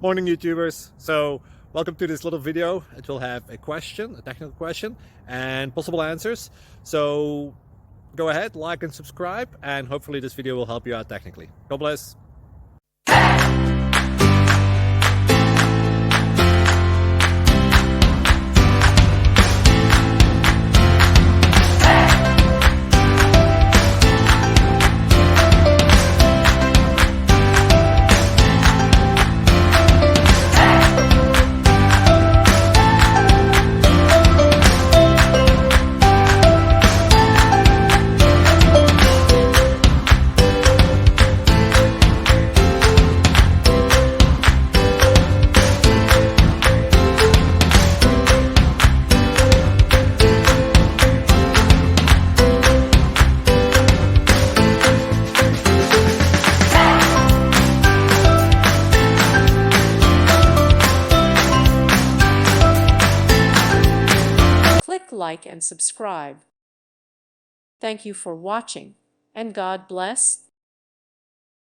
Morning YouTubers. So welcome to this little video. It will have a question, a technical question, and possible answers. So go ahead, like and subscribe, and hopefully this video will help you out technically. God bless. Click like and subscribe. Thank you for watching, and God bless.